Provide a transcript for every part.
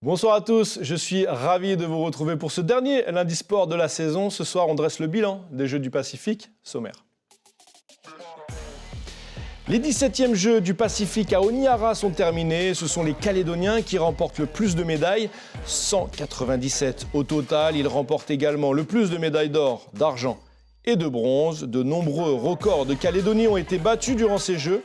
Bonsoir à tous, je suis ravi de vous retrouver pour ce dernier lundi sport de la saison. Ce soir, on dresse le bilan des Jeux du Pacifique, sommaire. Les 17e Jeux du Pacifique à Honiara sont terminés. Ce sont les Calédoniens qui remportent le plus de médailles, 197 au total. Ils remportent également le plus de médailles d'or, d'argent et de bronze. De nombreux records de Calédonie ont été battus durant ces Jeux.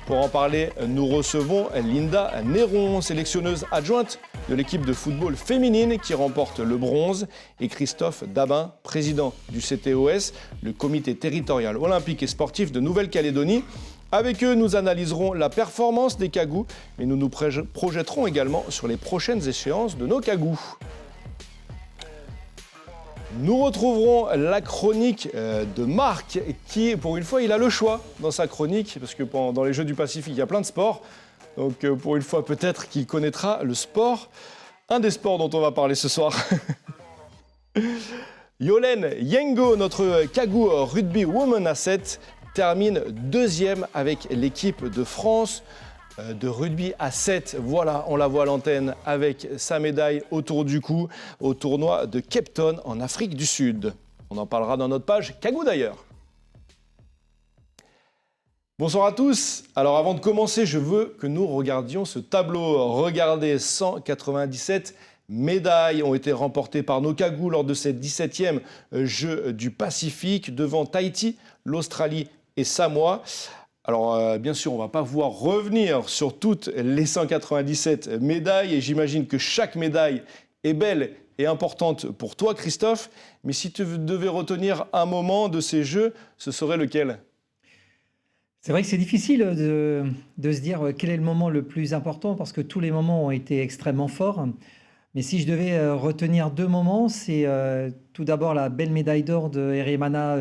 Pour en parler, nous recevons Linda Néron, sélectionneuse adjointe de l'équipe de football féminine qui remporte le bronze, et Christophe Dabin, président du CTOS, le comité territorial olympique et sportif de Nouvelle-Calédonie. Avec eux, nous analyserons la performance des Cagous, mais nous nous projetterons également sur les prochaines échéances de nos Cagous. Nous retrouverons la chronique de Marc qui, pour une fois, il a le choix dans sa chronique, parce que dans les Jeux du Pacifique, il y a plein de sports. Donc, pour une fois, peut-être qu'il connaîtra le sport, un des sports dont on va parler ce soir. Yolène Yengo, notre Cagou Rugby Women à 7, termine deuxième avec l'équipe de France de rugby à 7. Voilà, on la voit à l'antenne avec sa médaille autour du cou au tournoi de Cape Town en Afrique du Sud. On en parlera dans notre page Cagou d'ailleurs. Bonsoir à tous. Alors avant de commencer, je veux que nous regardions ce tableau. Regardez, 197 médailles ont été remportées par nos Cagous lors de ces 17e Jeux du Pacifique devant Tahiti, l'Australie et Samoa. Alors, bien sûr, on ne va pas pouvoir revenir sur toutes les 197 médailles et j'imagine que chaque médaille est belle et importante pour toi, Christophe. Mais si tu devais retenir un moment de ces Jeux, ce serait lequel ? C'est vrai que c'est difficile de se dire quel est le moment le plus important parce que tous les moments ont été extrêmement forts. Mais si je devais retenir deux moments, c'est tout d'abord la belle médaille d'or de Heremana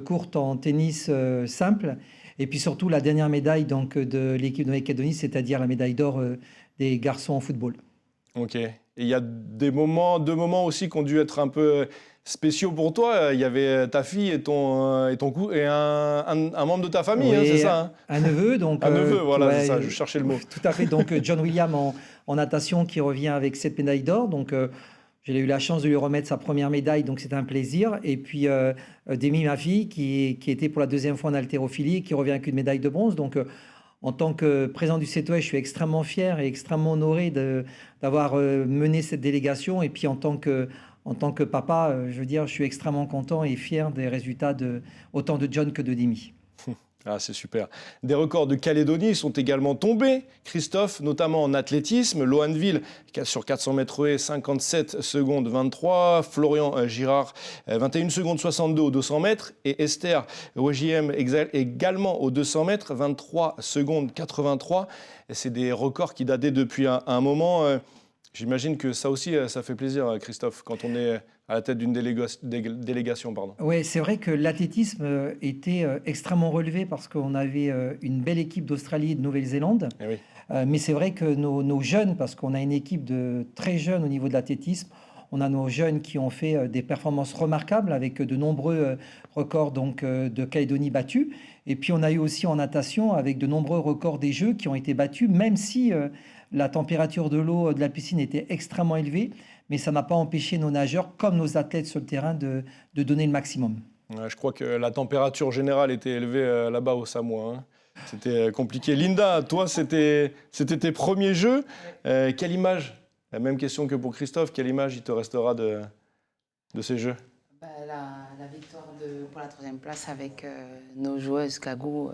courte en tennis simple. Et puis surtout la dernière médaille donc, de l'équipe de Nouvelle-Calédonie, c'est-à-dire la médaille d'or des garçons en football. Ok. Et il y a deux moments aussi qui ont dû être un peu spéciaux pour toi. Il y avait ta fille et un membre de ta famille, Oui, hein, c'est ça, hein ? Un neveu. Donc, un neveu, voilà, ouais, c'est ça, je cherchais le mot. Tout à fait. Donc John William en natation qui revient avec 7 médailles d'or. Donc j'ai eu la chance de lui remettre sa première médaille, donc c'était un plaisir. Et puis Demi, ma fille, qui était pour la deuxième fois en haltérophilie, qui revient avec une médaille de bronze. Donc en tant que président du CTOS, je suis extrêmement fier et extrêmement honoré d'avoir mené cette délégation. Et puis en tant que papa, je veux dire, je suis extrêmement content et fier des résultats autant de John que de Demi. Ah, c'est super. Des records de Calédonie sont également tombés, Christophe, notamment en athlétisme. Loanville, sur 400 mètres haies, 57 secondes 23. Florian Girard, 21 secondes 62 aux 200 mètres. Et Esther OJM également aux 200 mètres, 23 secondes 83. Et c'est des records qui dataient depuis un moment. J'imagine que ça aussi, ça fait plaisir, Christophe, quand on est à la tête d'une délégation. Oui, c'est vrai que l'athlétisme était extrêmement relevé parce qu'on avait une belle équipe d'Australie et de Nouvelle-Zélande. Eh oui. Mais c'est vrai que nos jeunes, parce qu'on a une équipe de très jeunes au niveau de l'athlétisme, on a nos jeunes qui ont fait des performances remarquables avec de nombreux records donc, de Calédonie battus. Et puis on a eu aussi en natation avec de nombreux records des Jeux qui ont été battus, même si la température de l'eau de la piscine était extrêmement élevée. Mais ça n'a pas empêché nos nageurs, comme nos athlètes sur le terrain, de donner le maximum. Ouais, je crois que la température générale était élevée là-bas au Samoa, hein. C'était compliqué. Linda, toi, c'était tes premiers Jeux. Quelle image ? La même question que pour Christophe. Quelle image il te restera de ces Jeux ? La victoire pour la 3e place avec nos joueuses Cagou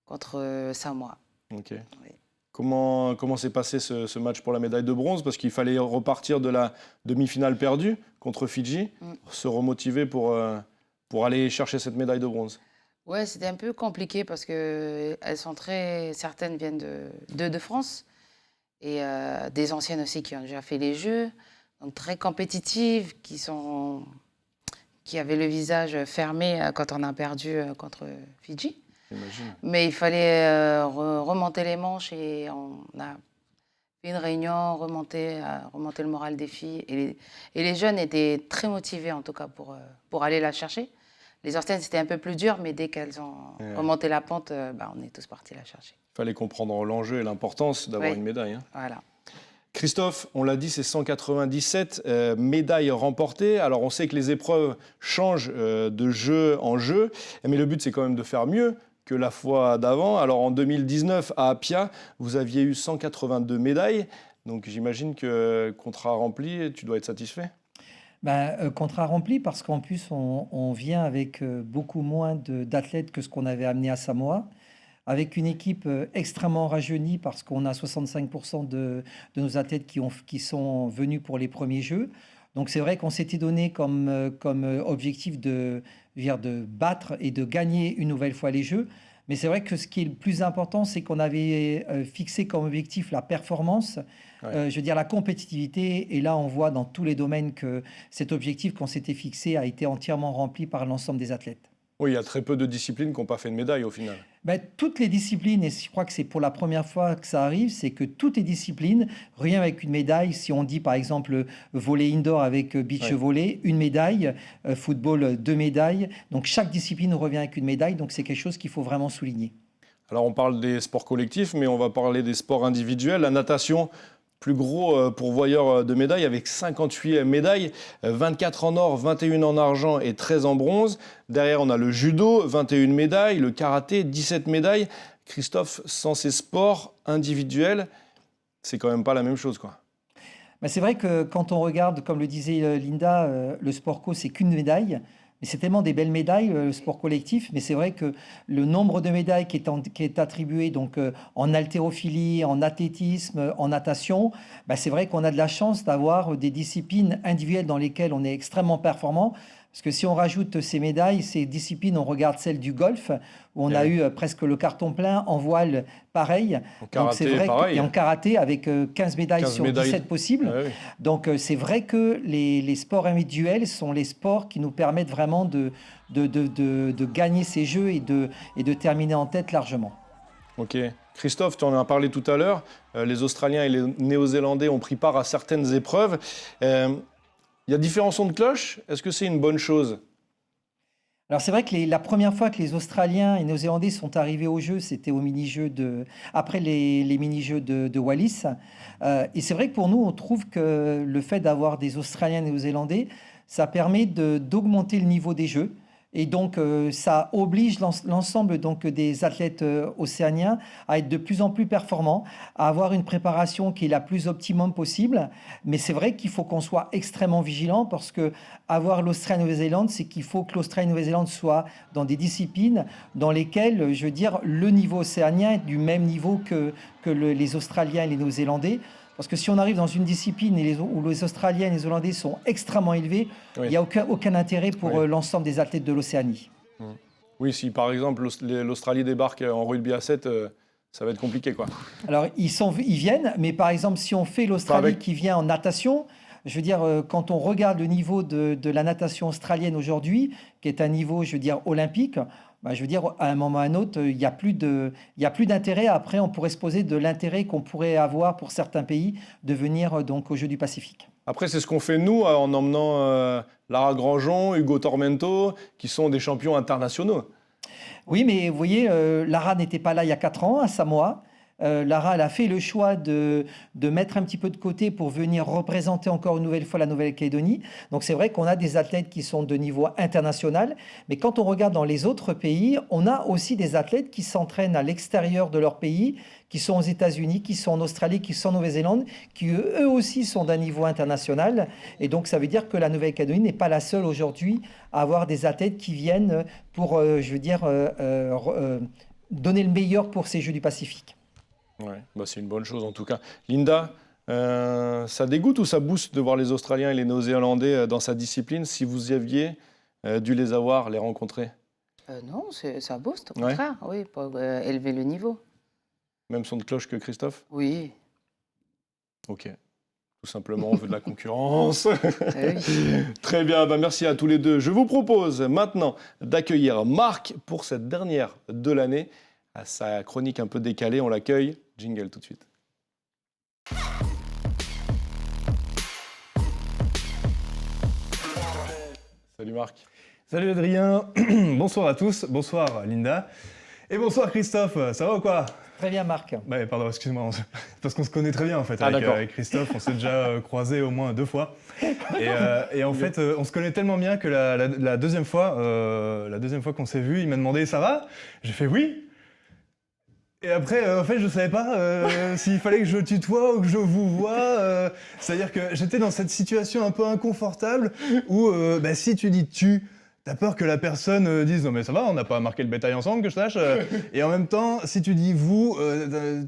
contre Samoa. Ok. Oui. Comment s'est passé ce match pour la médaille de bronze ? Parce qu'il fallait repartir de la demi-finale perdue contre Fidji, se remotiver pour aller chercher cette médaille de bronze. Ouais, c'était un peu compliqué parce que certaines viennent de France et des anciennes aussi qui ont déjà fait les Jeux, donc très compétitives, qui qui avait le visage fermé quand on a perdu contre Fidji. J'imagine. Mais il fallait remonter les manches et on a fait une réunion, remonter le moral des filles. Et les jeunes étaient très motivés, en tout cas, pour aller la chercher. Les Anciennes, c'était un peu plus dur, mais dès qu'elles ont remonté la pente, on est tous partis la chercher. Il fallait comprendre l'enjeu et l'importance d'avoir une médaille. Hein. Voilà. Christophe, on l'a dit, c'est 197 médailles remportées. Alors, on sait que les épreuves changent de jeu en jeu, mais le but, c'est quand même de faire mieux que la fois d'avant. Alors, en 2019, à Apia, vous aviez eu 182 médailles. Donc, j'imagine que contrat rempli, tu dois être satisfait. Contrat rempli parce qu'en plus, on vient avec beaucoup moins d'athlètes que ce qu'on avait amené à Samoa, avec une équipe extrêmement rajeunie parce qu'on a 65% de nos athlètes qui sont venus pour les premiers Jeux. Donc c'est vrai qu'on s'était donné comme objectif de battre et de gagner une nouvelle fois les Jeux. Mais c'est vrai que ce qui est le plus important, c'est qu'on avait fixé comme objectif la performance, je veux dire la compétitivité. Et là, on voit dans tous les domaines que cet objectif qu'on s'était fixé a été entièrement rempli par l'ensemble des athlètes. Oui, il y a très peu de disciplines qui n'ont pas fait de médaille au final. Toutes les disciplines, et je crois que c'est pour la première fois que ça arrive, c'est que toutes les disciplines, rien avec une médaille. Si on dit par exemple volley indoor avec beach volley, une médaille, football, 2 médailles. Donc chaque discipline revient avec une médaille, donc c'est quelque chose qu'il faut vraiment souligner. Alors on parle des sports collectifs, mais on va parler des sports individuels. La natation, plus gros pourvoyeur de médailles avec 58 médailles, 24 en or, 21 en argent et 13 en bronze. Derrière, on a le judo, 21 médailles, le karaté, 17 médailles. Christophe, sans ces sports individuels, c'est quand même pas la même chose, quoi. C'est vrai que quand on regarde, comme le disait Linda, le sport co, c'est qu'une médaille. Mais c'est tellement des belles médailles, le sport collectif. Mais c'est vrai que le nombre de médailles qui est attribué donc, en haltérophilie, en athlétisme, en natation, c'est vrai qu'on a de la chance d'avoir des disciplines individuelles dans lesquelles on est extrêmement performant. Parce que si on rajoute ces médailles, ces disciplines, on regarde celle du golf, où on a eu presque le carton plein, en voile, pareil. En karaté, donc, pareil. Et en karaté, avec 15 médailles sur 17 possibles. Oui. Donc, c'est vrai que les sports individuels sont les sports qui nous permettent vraiment de gagner ces jeux et de terminer en tête largement. Ok. Christophe, tu en as parlé tout à l'heure. Les Australiens et les Néo-Zélandais ont pris part à certaines épreuves. Il y a différents sons de cloche. Est-ce que c'est une bonne chose ? Alors c'est vrai que la première fois que les Australiens et Néo-Zélandais sont arrivés au jeu, c'était au mini-jeux après les mini-jeux de Wallis. Et c'est vrai que pour nous, on trouve que le fait d'avoir des Australiens et Néo-Zélandais, ça permet d'augmenter le niveau des jeux. Et donc, ça oblige l'ensemble donc, des athlètes océaniens à être de plus en plus performants, à avoir une préparation qui est la plus optimum possible. Mais c'est vrai qu'il faut qu'on soit extrêmement vigilant parce que avoir l'Australie et la Nouvelle-Zélande, c'est qu'il faut que l'Australie et la Nouvelle-Zélande soient dans des disciplines dans lesquelles, je veux dire, le niveau océanien est du même niveau que les Australiens et les Néo-Zélandais. Parce que si on arrive dans une discipline où les Australiens et les Hollandais sont extrêmement élevés, il n'y a aucun intérêt pour l'ensemble des athlètes de l'Océanie. Oui, si par exemple l'Australie débarque en rugby à 7, ça va être compliqué, quoi. Alors, ils viennent, mais par exemple, si on fait l'Australie qui vient en natation, je veux dire, quand on regarde le niveau de la natation australienne aujourd'hui, qui est un niveau, je veux dire, olympique, je veux dire, à un moment ou à un autre, il n'y a plus d'intérêt. Après, on pourrait se poser de l'intérêt qu'on pourrait avoir pour certains pays de venir donc, aux Jeux du Pacifique. Après, c'est ce qu'on fait nous en emmenant Lara Grandjean, Hugo Tormento, qui sont des champions internationaux. Oui, mais vous voyez, Lara n'était pas là il y a 4 ans à Samoa. Lara, elle a fait le choix de mettre un petit peu de côté pour venir représenter encore une nouvelle fois la Nouvelle-Calédonie. Donc c'est vrai qu'on a des athlètes qui sont de niveau international, mais quand on regarde dans les autres pays, on a aussi des athlètes qui s'entraînent à l'extérieur de leur pays, qui sont aux États-Unis, qui sont en Australie, qui sont en Nouvelle-Zélande, qui eux aussi sont d'un niveau international. Et donc ça veut dire que la Nouvelle-Calédonie n'est pas la seule aujourd'hui à avoir des athlètes qui viennent pour, je veux dire, donner le meilleur pour ces Jeux du Pacifique. Ouais, c'est une bonne chose en tout cas. Linda, ça dégoûte ou ça booste de voir les Australiens et les Néo-Zélandais dans sa discipline si vous y aviez dû les avoir, les rencontrer? Non, ça booste, au contraire, oui, pour élever le niveau. Même son de cloche que Christophe? Oui. Ok. Tout simplement, on veut de la concurrence. Eh oui. Très bien, merci à tous les deux. Je vous propose maintenant d'accueillir Marc pour cette dernière de l'année. À sa chronique un peu décalée, on l'accueille. Jingle tout de suite. Salut Marc. Salut Adrien, bonsoir à tous, bonsoir Linda, et bonsoir Christophe, ça va ou quoi? Très bien, Marc. Pardon, excuse-moi, parce qu'on se connaît très bien en fait Ah, d'accord. avec Christophe, on s'est déjà croisés au moins 2 fois. Et en fait, on se connaît tellement bien que la deuxième fois qu'on s'est vu, il m'a demandé ça va? J'ai fait oui. Et après, en fait, je savais pas s'il fallait que je tutoie ou que je vous vois. C'est-à-dire que j'étais dans cette situation un peu inconfortable où si tu dis tu, t'as peur que la personne dise non mais ça va, on n'a pas marqué le bétail ensemble que je sache. Et en même temps, si tu dis vous,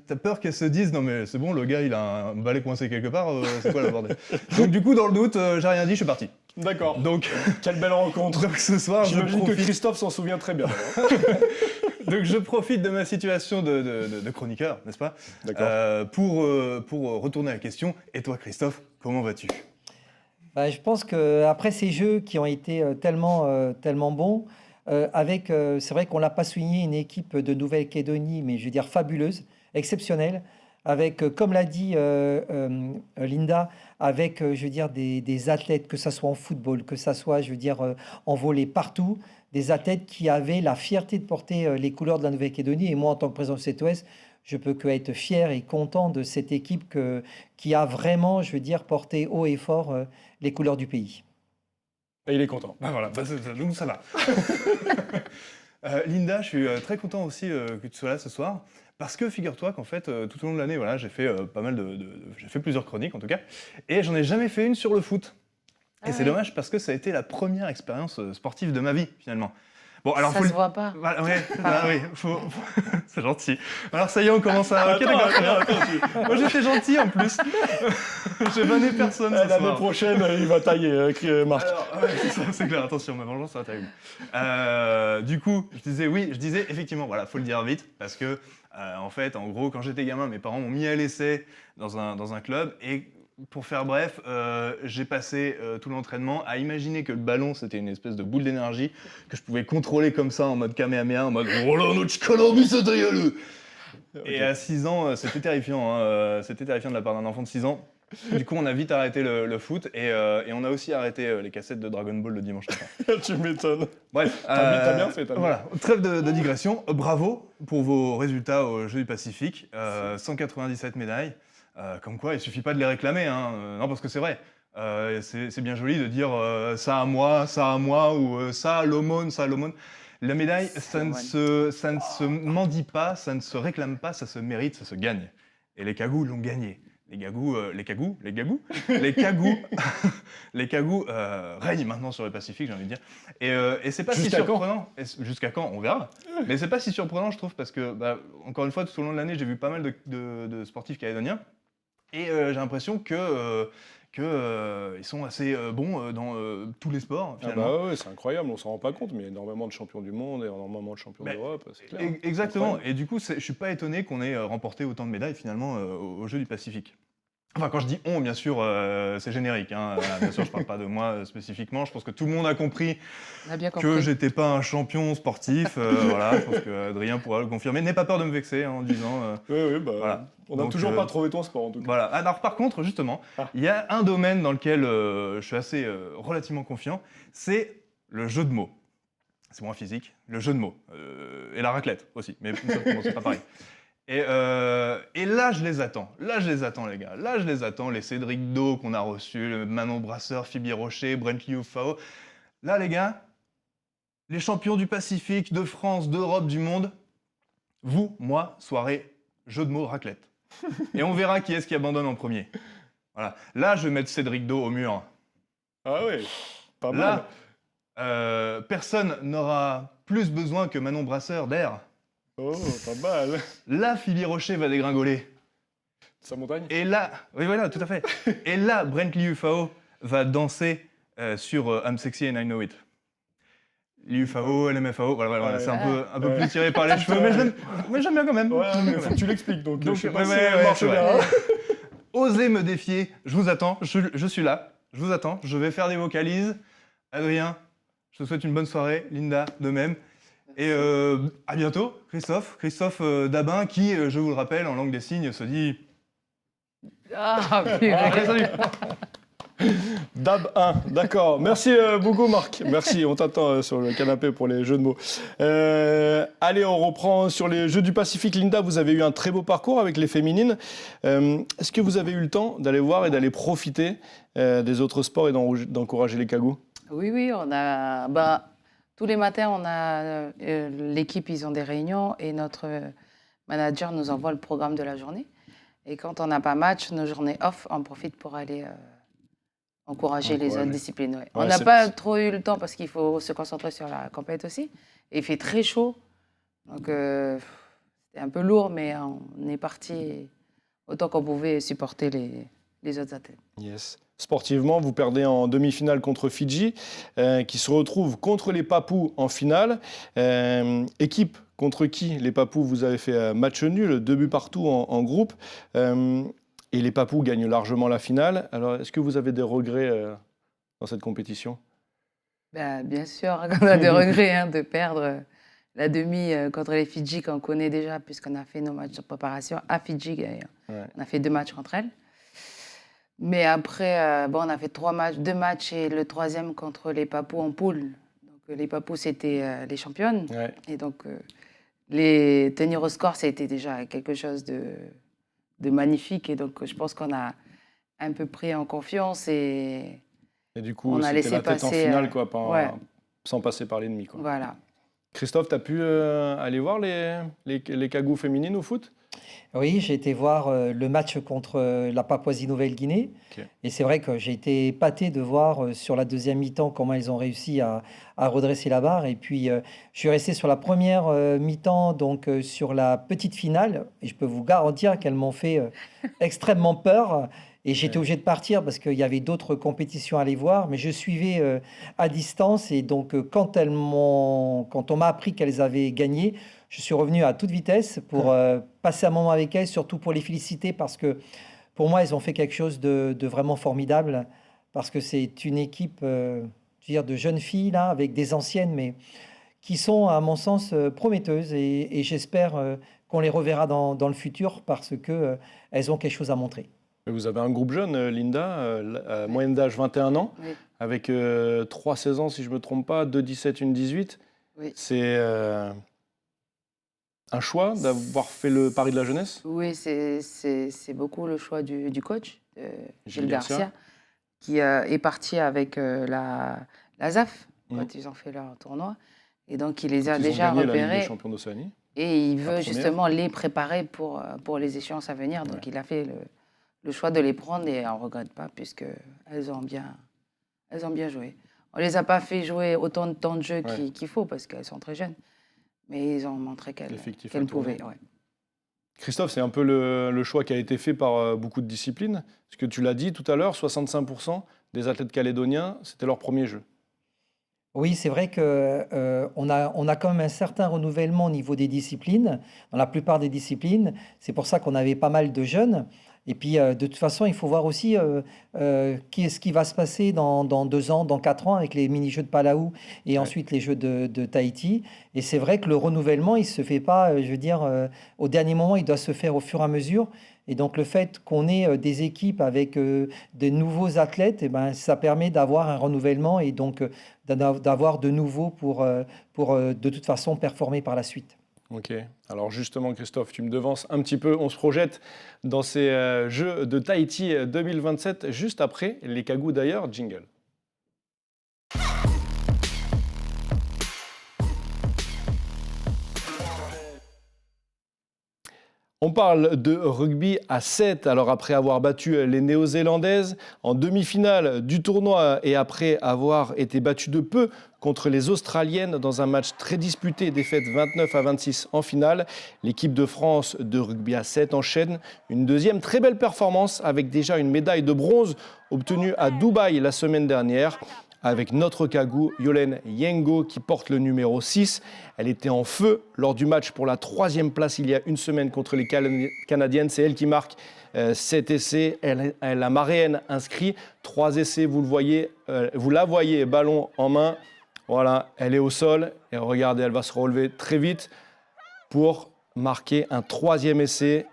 t'as peur qu'elle se dise non mais c'est bon, le gars il a un balai coincé quelque part, c'est quoi le bordel? Donc du coup, dans le doute, j'ai rien dit, je suis parti. D'accord. Donc, Quelle belle rencontre. donc ce soir, je J'imagine que profite. Christophe s'en souvient très bien. Donc je profite de ma situation de chroniqueur, n'est-ce pas? D'accord. Pour retourner à la question. Et toi, Christophe, comment vas-tu? Je pense qu'après ces jeux qui ont été tellement bons, c'est vrai qu'on l'a pas souligné, une équipe de Nouvelle-Calédonie, mais je veux dire fabuleuse, exceptionnelle, avec, comme l'a dit Linda, avec, je veux dire, des athlètes, que ça soit en football, que ça soit, je veux dire, en volley, partout, des athlètes qui avaient la fierté de porter les couleurs de la Nouvelle-Calédonie. Et moi, en tant que président du CTOS, je peux que être fier et content de cette équipe qui a vraiment, je veux dire, porté haut et fort les couleurs du pays. Et il est content. Voilà, donc ça va. Linda, je suis très content aussi que tu sois là ce soir. Parce que figure-toi qu'en fait, tout au long de l'année, voilà, j'ai fait j'ai fait plusieurs chroniques en tout cas, et j'en ai jamais fait une sur le foot. Ah Et c'est oui. dommage parce que ça a été la première expérience sportive de ma vie finalement. Bon, alors Ça faut se le- voit pas. Voilà, ouais, oui, c'est gentil. Alors ça y est, on commence à. Ok, d'accord, très bien. Moi j'étais gentil en plus. J'ai vanné personne ce L'année soir. prochaine, il va tailler, Marc. Alors, ouais, c'est clair, attention, ma vengeance sera terrible. Du coup, je disais effectivement, voilà, faut le dire vite, parce que, en fait, en gros, quand j'étais gamin, mes parents m'ont mis à l'essai dans un club, et pour faire bref, j'ai passé tout l'entraînement à imaginer que le ballon, c'était une espèce de boule d'énergie, que je pouvais contrôler comme ça, en mode Kamehameha, en mode « Oh là, notre Chikalobi, c'est dégueuleux !» Et à 6 ans, c'était terrifiant, hein, c'était terrifiant de la part d'un enfant de 6 ans. Du coup, on a vite arrêté le foot et on a aussi arrêté les cassettes de Dragon Ball le dimanche matin. Tu m'étonnes. Bref, T'as bien fait, t'as bien voilà, trêve de digression. Bravo pour vos résultats aux Jeux du Pacifique. 197 médailles. Comme quoi, il suffit pas de les réclamer, hein. Non, parce que c'est vrai. C'est bien joli de dire ça à moi, ou ça à l'aumône, ça à l'aumône. La médaille, ça ne se mendie pas, ça ne se réclame pas, ça se mérite, ça se gagne. Et les Cagous l'ont gagné. Les Cagous règnent maintenant sur le Pacifique, j'ai envie de dire. Et c'est pas si Jusqu'à quand surprenant. Jusqu'à quand? On verra. Mais c'est pas si surprenant, je trouve, parce que, encore une fois, tout au long de l'année, j'ai vu pas mal de sportifs calédoniens. Et j'ai l'impression ils sont assez bons dans tous les sports, Ah finalement. bah ouais, c'est incroyable, on s'en rend pas compte, mais il y a énormément de champions du monde et énormément de champions d'Europe, c'est clair. Exactement. Incroyable. Et du coup, je suis pas étonné qu'on ait remporté autant de médailles, finalement, aux Jeux du Pacifique. Enfin, quand je dis on, bien sûr, c'est générique, hein. Bien sûr, je parle pas de moi spécifiquement. Je pense que tout le monde a compris On a bien que compris. j'étais pas un champion sportif. Voilà, je pense que Adrien pourra le confirmer. N'aie pas peur de me vexer en disant. Oui, Voilà. on n'a Donc, toujours pas trouvé ton sport en tout cas. Voilà. Alors par contre, justement, il y a un domaine dans lequel je suis assez relativement confiant, c'est le jeu de mots. C'est moins physique, le jeu de mots. Et la raclette aussi, mais ça, bon, c'est pas pareil. Et là, je les attends. Là, je les attends, les gars. Là, je les attends, les Cédric Do qu'on a reçus, le Manon Brasseur, Phoebe Rocher, Brent Liufao. Là, les gars, les champions du Pacifique, de France, d'Europe, du monde, vous, moi, soirée, jeu de mots, raclette. Et on verra qui est-ce qui abandonne en premier. Voilà. Là, je vais mettre Cédric Do au mur. Ah ouais, pas mal. Là, personne n'aura plus besoin que Manon Brasseur d'air. Oh, pas mal. Là, Phoebe Rocher va dégringoler. Sa montagne. Et là, oui, voilà, tout à fait. Et là, Brent Liufao va danser sur I'm Sexy and I Know It. Liufao, LMFAO, voilà, Ouais. c'est un peu Ouais. plus tiré par les cheveux, mais j'aime bien quand même. Ouais, J'aime mais bien faut quand que tu l'expliques donc. Donc, je sais pas ouais, si ouais, elle ouais, marche c'est bien. vrai. hein. osez me défier, je vous attends, je suis là, je vous attends, je vais faire des vocalises. Adrien, je te souhaite une bonne soirée, Linda, de même. Et à bientôt, Christophe Dabin, qui, je vous le rappelle, en langue des signes, se dit... Ah, purée. Allez, salut. Dab 1, d'accord. Merci beaucoup Marc. Merci, on t'attend sur le canapé pour les jeux de mots. Allez, on reprend sur les Jeux du Pacifique. Linda, vous avez eu un très beau parcours avec les féminines. Est-ce que vous avez eu le temps d'aller voir et d'aller profiter des autres sports et d'encourager les cagous? Oui, on a... tous les matins, on a l'équipe, ils ont des réunions et notre manager nous envoie le programme de la journée. Et quand on n'a pas match, nos journées off, on profite pour aller encourager les autres disciplines. Ouais. On n'a pas trop eu le temps parce qu'il faut se concentrer sur la compète aussi. Et il fait très chaud. Donc, c'était un peu lourd, mais on est parti autant qu'on pouvait supporter les autres athlètes. Yes. Sportivement, vous perdez en demi-finale contre Fidji, qui se retrouve contre les Papous en finale. Équipe contre qui les Papous, vous avez fait match nul, 2 buts partout en groupe. Et les Papous gagnent largement la finale. Alors, est-ce que vous avez des regrets dans cette compétition? Bien sûr, on a des regrets de perdre la demi contre les Fidji qu'on connaît déjà, puisqu'on a fait nos matchs de préparation à Fidji d'ailleurs. Ouais. On a fait 2 matchs contre elles. Mais après, on a fait 2 matchs et le 3e contre les Papous en poule. Donc, les Papous, c'était les championnes. Ouais. Et donc, les tenir au score, c'était déjà quelque chose de magnifique. Et donc, je pense qu'on a un peu pris en confiance et du coup, on a laissé la tête passer en finale, quoi, sans passer par l'ennemi. Voilà. Christophe, tu as pu aller voir les cagous féminines au foot? Oui, j'ai été voir le match contre la Papouasie-Nouvelle-Guinée. Okay. Et c'est vrai que j'ai été épaté de voir sur la deuxième mi-temps comment elles ont réussi à redresser la barre. Et puis, je suis resté sur la première mi-temps, donc sur la petite finale. Et je peux vous garantir qu'elles m'ont fait extrêmement peur. Et j'étais obligé de partir parce qu'il y avait d'autres compétitions à aller voir. Mais je suivais à distance. Et donc, quand on m'a appris qu'elles avaient gagné, je suis revenu à toute vitesse pour passer un moment avec elles, surtout pour les féliciter parce que pour moi, elles ont fait quelque chose de vraiment formidable parce que c'est une équipe je veux dire, de jeunes filles là, avec des anciennes, mais qui sont, à mon sens, prometteuses et j'espère qu'on les reverra dans le futur parce qu'elles ont quelque chose à montrer. Vous avez un groupe jeune, Linda, moyenne d'âge 21 ans, oui. Avec 3 saisons, si je ne me trompe pas, 2 17, une 18. Oui. C'est un choix d'avoir fait le pari de la jeunesse? Oui, c'est beaucoup le choix du coach, Gilles Garcia, qui est parti avec la ZAF quand ils ont fait leur tournoi. Et donc, il les a déjà repérés. La Ligue des champions d'Océanie. Et il veut justement les préparer pour les échéances à venir. Donc, il a fait le choix de les prendre et on ne regrette pas puisqu'elles ont bien joué. On ne les a pas fait jouer autant de temps de jeu qu'il faut parce qu'elles sont très jeunes. Mais ils ont montré qu'elles pouvaient. Ouais. Christophe, c'est un peu le choix qui a été fait par beaucoup de disciplines. Parce que tu l'as dit tout à l'heure, 65% des athlètes calédoniens, c'était leur premier jeu. Oui, c'est vrai qu'on a quand même un certain renouvellement au niveau des disciplines, dans la plupart des disciplines. C'est pour ça qu'on avait pas mal de jeunes. Et puis, de toute façon, il faut voir aussi ce qui va se passer dans 2 ans, dans 4 ans, avec les mini-jeux de Palau et ensuite les jeux de Tahiti. Et c'est vrai que le renouvellement, il ne se fait pas, je veux dire, au dernier moment, il doit se faire au fur et à mesure. Et donc, le fait qu'on ait des équipes avec de nouveaux athlètes, ça permet d'avoir un renouvellement et donc d'avoir de nouveaux pour de toute façon performer par la suite. Ok. Alors justement, Christophe, tu me devances un petit peu. On se projette dans ces Jeux de Tahiti 2027, juste après les cagous d'ailleurs. Jingle. On parle de rugby à 7. Alors après avoir battu les Néo-Zélandaises en demi-finale du tournoi et après avoir été battu de peu contre les Australiennes dans un match très disputé, défaite 29-26 en finale, l'équipe de France de rugby à 7 enchaîne une deuxième très belle performance avec déjà une médaille de bronze obtenue à Dubaï la semaine dernière. avec notre Kagou, Yolène Yengo, qui porte le numéro 6. Elle était en feu lors du match pour la 3e place il y a une semaine contre les Canadiennes. C'est elle qui marque 7 essais. La Maréenne inscrit 3 essais, vous la voyez, ballon en main. Voilà, elle est au sol et regardez, elle va se relever très vite pour marquer un 3e essai.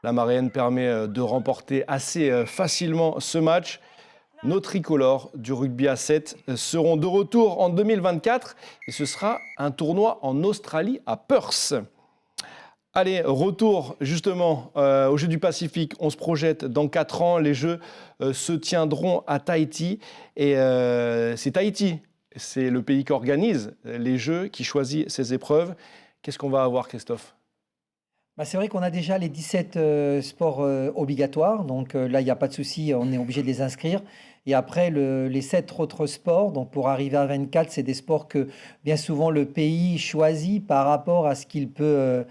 La Maréenne permet de remporter assez facilement ce match. Nos tricolores du rugby à 7 seront de retour en 2024 et ce sera un tournoi en Australie à Perth. Allez, retour justement aux Jeux du Pacifique. On se projette dans 4 ans. Les Jeux se tiendront à Tahiti et c'est Tahiti. C'est le pays qui organise les Jeux, qui choisit ces épreuves. Qu'est-ce qu'on va avoir, Christophe ? C'est vrai qu'on a déjà les 17 sports obligatoires, donc là, il n'y a pas de souci, on est obligé de les inscrire. Et après, les 7 autres sports, donc pour arriver à 24, c'est des sports que bien souvent le pays choisit par rapport à ce qu'il peut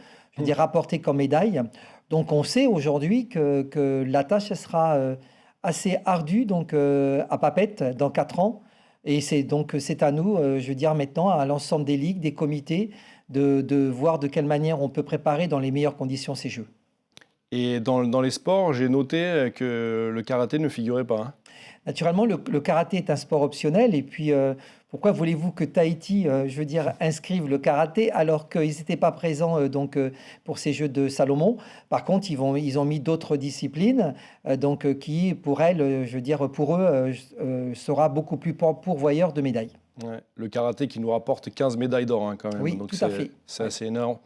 rapporter comme médaille. Donc on sait aujourd'hui que la tâche sera assez ardue donc, à Papeete dans 4 ans. Et c'est à nous, maintenant, à l'ensemble des ligues, des comités, de voir de quelle manière on peut préparer dans les meilleures conditions ces Jeux. Et dans les sports, j'ai noté que le karaté ne figurait pas. Hein. Naturellement, le karaté est un sport optionnel. Et puis, pourquoi voulez-vous que Tahiti, inscrive le karaté alors qu'ils n'étaient pas présents pour ces Jeux de Salomon? Par contre, ils ont mis d'autres disciplines qui, pour elles, pour eux, sera beaucoup plus pourvoyeur de médailles. Ouais, le karaté qui nous rapporte 15 médailles d'or hein, quand même. Oui, donc tout à fait. C'est assez énorme.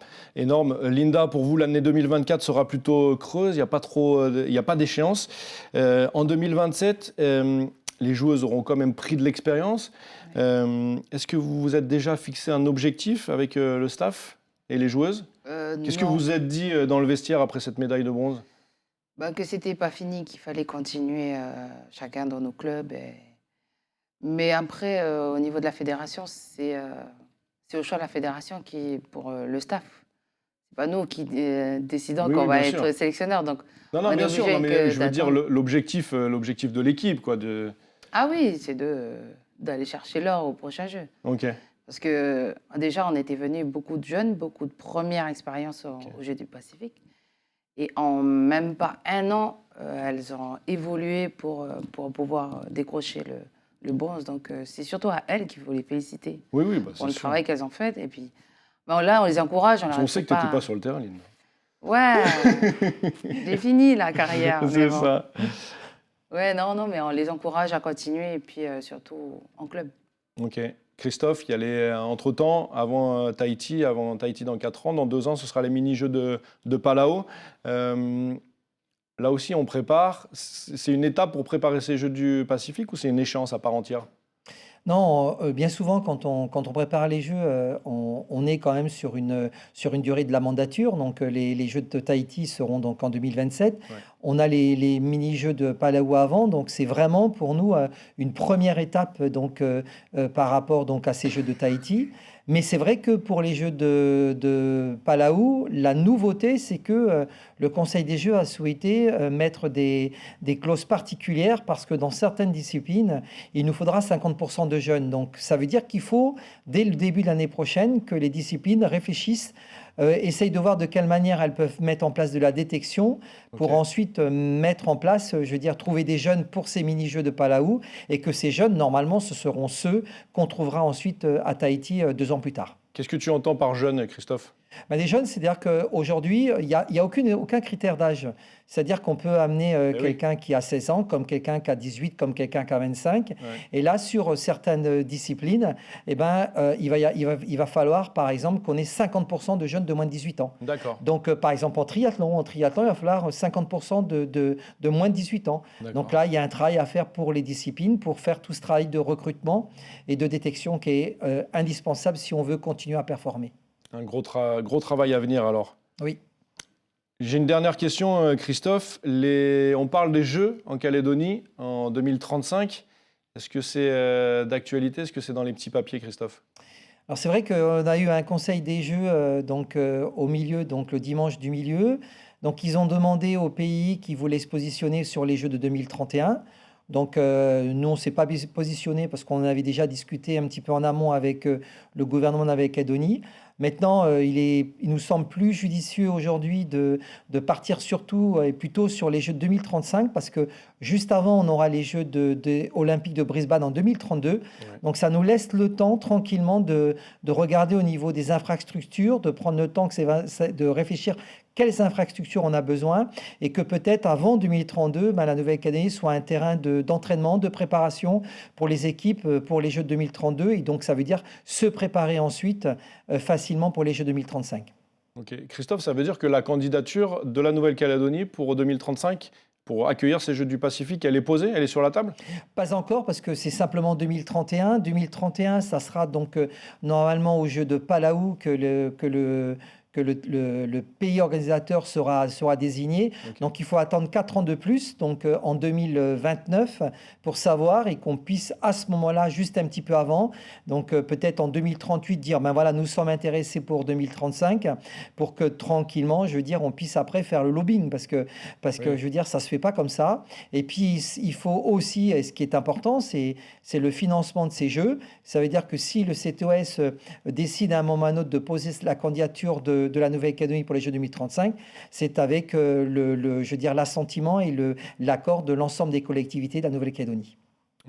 Linda, pour vous, l'année 2024 sera plutôt creuse, il n'y a pas d'échéance. En 2027, les joueuses auront quand même pris de l'expérience. Est-ce que vous vous êtes déjà fixé un objectif avec le staff et les joueuses ? Qu'est-ce que vous vous êtes dit dans le vestiaire après cette médaille de bronze ? Que c'était pas fini, qu'il fallait continuer chacun dans nos clubs. Mais après, au niveau de la fédération, c'est au choix de la fédération pour le staff. C'est pas nous qui décidons qu'on va être sélectionneur. Donc, non, bien sûr. Mais je veux dire l'objectif de l'équipe, quoi. Ah oui, c'est d'aller chercher l'or au prochain jeu. Ok. Parce que déjà, on était venus beaucoup de jeunes, beaucoup de premières expériences au Jeux du Pacifique. Et en même pas 1 an, elles ont évolué pour pouvoir décrocher le bronze. Donc, c'est surtout à elles qu'il faut les féliciter pour le travail qu'elles ont fait. Et puis, là, on les encourage. On sait que tu n'étais pas sur le terrain, Lynn. Ouais, j'ai fini la carrière. C'est ça. Ouais, non, mais on les encourage à continuer et puis surtout en club. Ok. Christophe, il y a entre-temps, avant Tahiti dans 4 ans, dans 2 ans, ce sera les mini-jeux de Palau. Là aussi, on prépare. C'est une étape pour préparer ces Jeux du Pacifique ou c'est une échéance à part entière ? Non, bien souvent, quand on prépare les Jeux, on est quand même sur une durée de la mandature. Donc, les Jeux de Tahiti seront donc en 2027. Ouais. On a les mini-Jeux de Palau avant. Donc, c'est vraiment pour nous une première étape par rapport à ces Jeux de Tahiti. Mais c'est vrai que pour les Jeux de Palau, la nouveauté, c'est que le Conseil des Jeux a souhaité mettre des clauses particulières parce que dans certaines disciplines, il nous faudra 50% de jeunes. Donc, ça veut dire qu'il faut, dès le début de l'année prochaine, que les disciplines réfléchissent, essayent de voir de quelle manière elles peuvent mettre en place de la détection pour ensuite mettre en place, trouver des jeunes pour ces mini-jeux de Palau et que ces jeunes, normalement, ce seront ceux qu'on trouvera ensuite à Tahiti 2 ans plus tard. Qu'est-ce que tu entends par jeune, Christophe ? Les jeunes, c'est-à-dire qu'aujourd'hui, il n'y a aucun critère d'âge. C'est-à-dire qu'on peut amener quelqu'un qui a 16 ans, comme quelqu'un qui a 18, comme quelqu'un qui a 25. Ouais. Et là, sur certaines disciplines, il va falloir, par exemple, qu'on ait 50% de jeunes de moins de 18 ans. D'accord. Donc, par exemple, en triathlon, il va falloir 50% de moins de 18 ans. D'accord. Donc là, il y a un travail à faire pour les disciplines, pour faire tout ce travail de recrutement et de détection qui est indispensable si on veut continuer à performer. Un gros travail à venir alors. Oui. J'ai une dernière question, Christophe. On parle des Jeux en Calédonie en 2035. Est-ce que c'est d'actualité ? Est-ce que c'est dans les petits papiers, Christophe ? Alors c'est vrai qu'on a eu un conseil des Jeux au milieu, le dimanche du milieu. Donc ils ont demandé aux pays qui voulaient se positionner sur les Jeux de 2031. Donc, nous, on ne s'est pas positionné parce qu'on avait déjà discuté un petit peu en amont avec le gouvernement de la Nouvelle-Calédonie. Maintenant, il nous semble plus judicieux aujourd'hui de partir surtout et plutôt sur les Jeux de 2035 parce que juste avant, on aura les Jeux olympiques de Brisbane en 2032. Ouais. Donc, ça nous laisse le temps tranquillement de regarder au niveau des infrastructures, de prendre le temps de réfléchir quelles infrastructures on a besoin et que peut-être avant 2032, la Nouvelle-Calédonie soit un terrain d'entraînement, de préparation pour les équipes pour les Jeux de 2032 et donc ça veut dire se préparer ensuite facilement pour les Jeux 2035. Ok. Christophe, ça veut dire que la candidature de la Nouvelle-Calédonie pour 2035 pour accueillir ces Jeux du Pacifique, elle est posée, elle est sur la table? Pas encore, parce que c'est simplement 2031. 2031, ça sera donc normalement aux Jeux de Palau que le pays organisateur sera désigné. Okay. Donc, il faut attendre 4 ans de plus, donc en 2029, pour savoir et qu'on puisse à ce moment-là, juste un petit peu avant, donc peut-être en 2038, dire, ben voilà, nous sommes intéressés pour 2035, pour que tranquillement, je veux dire, on puisse après faire le lobbying, parce que je veux dire, ça ne se fait pas comme ça. Et puis, il faut aussi, et ce qui est important, c'est le financement de ces Jeux. Ça veut dire que si le CTOS décide à un moment ou à un autre de poser la candidature de la Nouvelle-Calédonie pour les Jeux 2035, c'est avec je veux dire, l'assentiment et l'accord de l'ensemble des collectivités de la Nouvelle-Calédonie.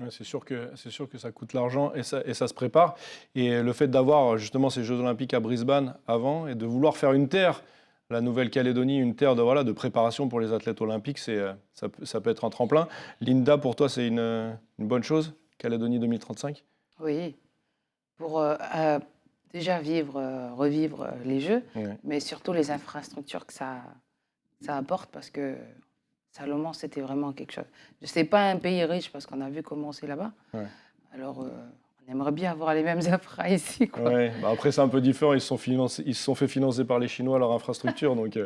Ouais, c'est sûr que ça coûte l'argent et ça se prépare. Et le fait d'avoir justement ces Jeux Olympiques à Brisbane avant et de vouloir faire une terre, la Nouvelle-Calédonie, une terre de préparation pour les athlètes olympiques, ça peut être un tremplin. Linda, pour toi, c'est une bonne chose, Calédonie 2035 ? Oui, pour déjà revivre les Jeux, ouais. Mais surtout les infrastructures que ça apporte, parce que Salomon, c'était vraiment quelque chose. Ce n'est pas un pays riche, parce qu'on a vu comment c'est là-bas. Ouais. Alors, on aimerait bien avoir les mêmes infra ici, quoi. Ouais. Bah après, c'est un peu différent. Ils se sont fait financer par les Chinois, leur infrastructure, donc...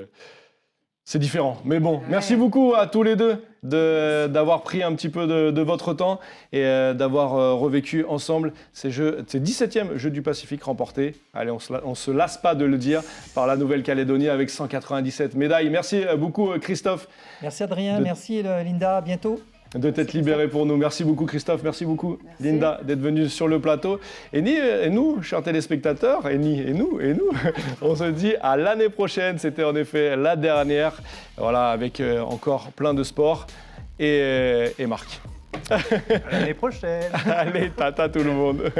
C'est différent. Mais bon, merci beaucoup à tous les deux d'avoir pris un petit peu de votre temps et d'avoir revécu ensemble ces 17e Jeux du Pacifique remportés. Allez, on se lasse pas de le dire, par la Nouvelle-Calédonie avec 197 médailles. Merci beaucoup Christophe. Merci Adrien, merci Linda, à bientôt. De t'être libéré pour nous. Merci beaucoup Christophe, merci beaucoup Linda d'être venue sur le plateau. Et nous, chers téléspectateurs, et nous, on se dit à l'année prochaine. C'était en effet la dernière, voilà, avec encore plein de sports et Marc. À l'année prochaine. Allez, tata tout le monde.